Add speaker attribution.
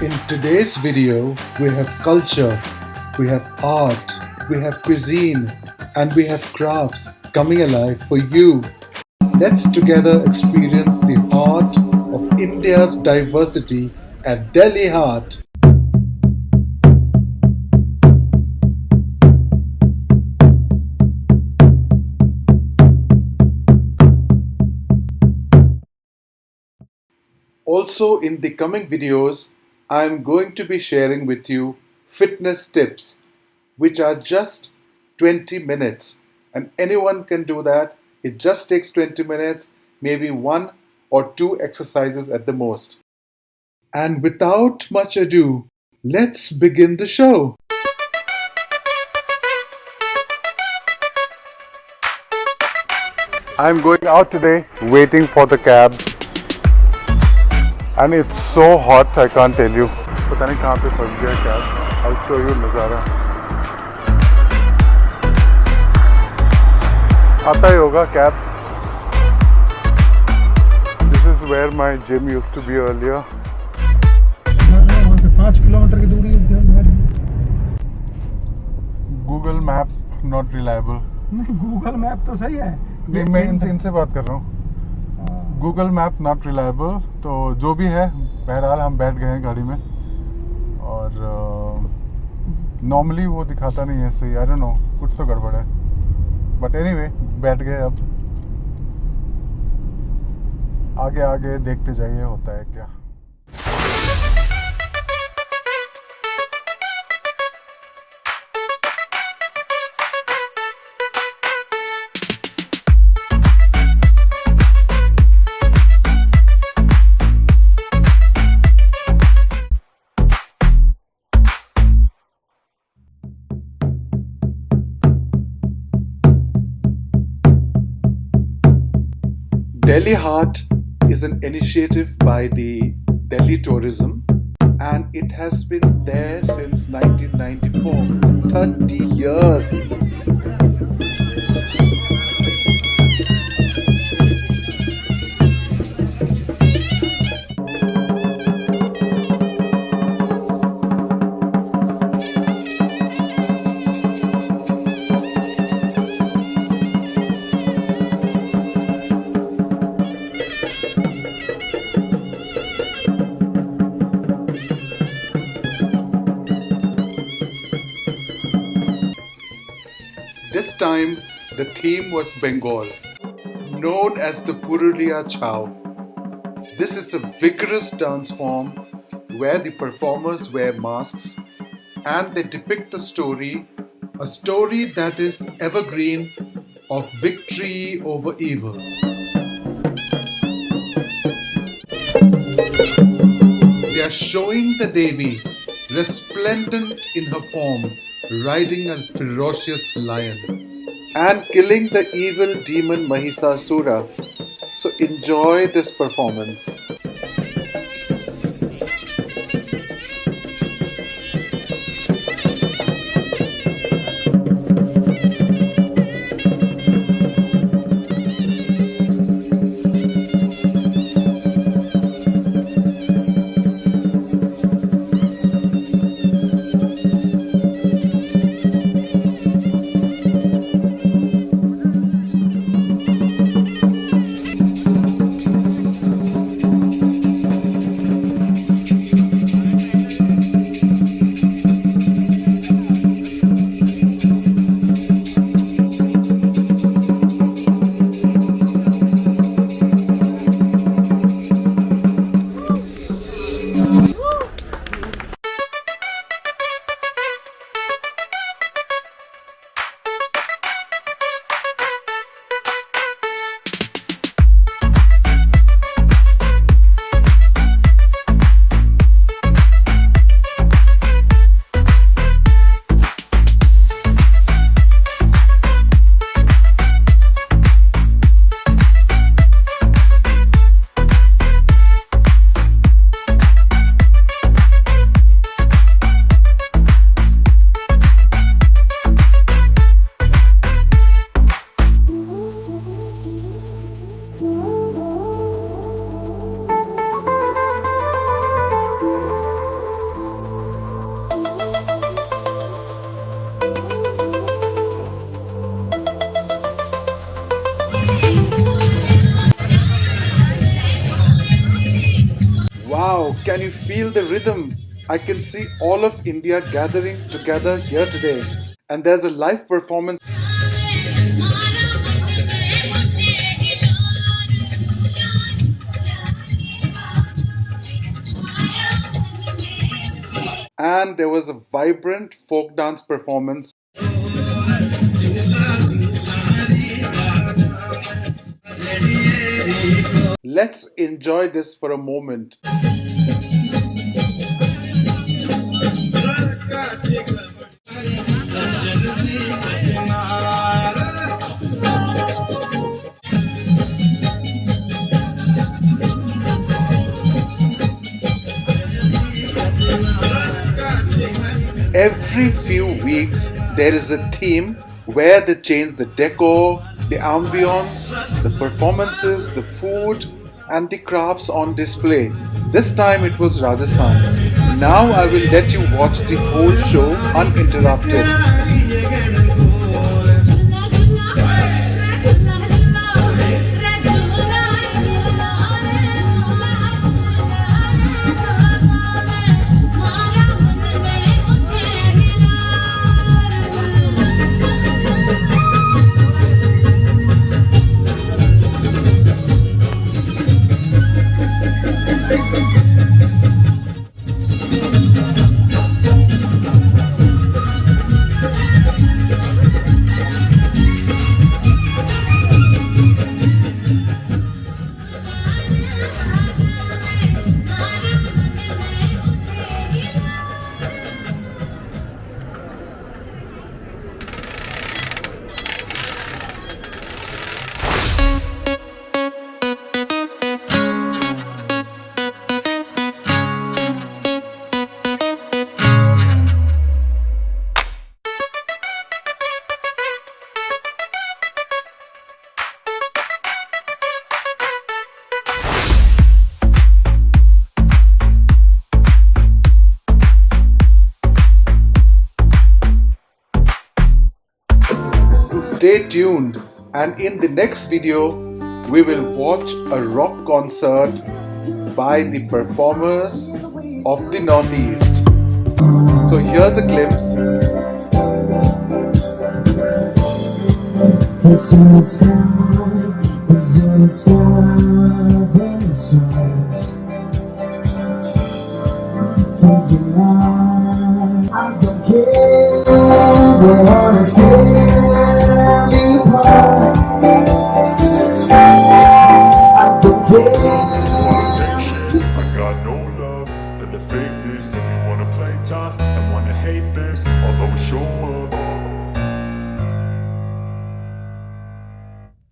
Speaker 1: In today's video, we have culture, we have art, we have cuisine, and we have crafts coming alive for you. Let's together experience the heart of India's diversity at Delhi Haat. Also, in the coming videos, I am going to be sharing with you fitness tips, which are just 20 minutes. And anyone can do that. It just takes 20 minutes, maybe one or two exercises at the most. And without much ado, let's begin the show. I'm going out today, waiting for the cab. And it's so hot, I can't tell you. पता नहीं कहाँ पे फंस गया cab. I'll show you नज़ारा. आता ही होगा cab. This is where my gym used to be earlier.
Speaker 2: वहाँ से 5 किलोमीटर की दूरी है हमारी.
Speaker 1: Google Map not reliable.
Speaker 2: नहीं, गूगल मैप तो सही है.
Speaker 1: नहीं, मैं इनसे बात कर रहा हूँ. Google map not reliable. तो जो भी है, बहरहाल हम बैठ गए हैं गाड़ी में और नॉर्मली वो दिखाता नहीं है सही. आई डोंट नो, कुछ तो गड़बड़ है. बट एनीवे, बैठ गए. अब आगे आगे देखते जाइए होता है क्या. Delhi Haat is an initiative by the Delhi Tourism, and it has been there since 1994, 30 years. This time, the theme was Bengal, known as the Purulia Chow. This is a vigorous dance form where the performers wear masks and they depict a story that is evergreen of victory over evil. They are showing the Devi resplendent in her form, riding a ferocious lion and killing the evil demon Mahisasura. So enjoy this performance. feel the rhythm. I can see all of India gathering together here today. And there's a live performance. And there was a vibrant folk dance performance. Let's enjoy this for a moment. Every few weeks, there is a theme where they change the decor, the ambience, the performances, the food, and the crafts on display. This time it was Rajasthan. Now I will let you watch the whole show uninterrupted. Stay tuned, and in the next video we will watch a rock concert by the performers of the Northeast. So here's a glimpse. I don't care what I say.
Speaker 3: I got no love for the fakeness. If you wanna play tough and wanna hate this, I'll always show up.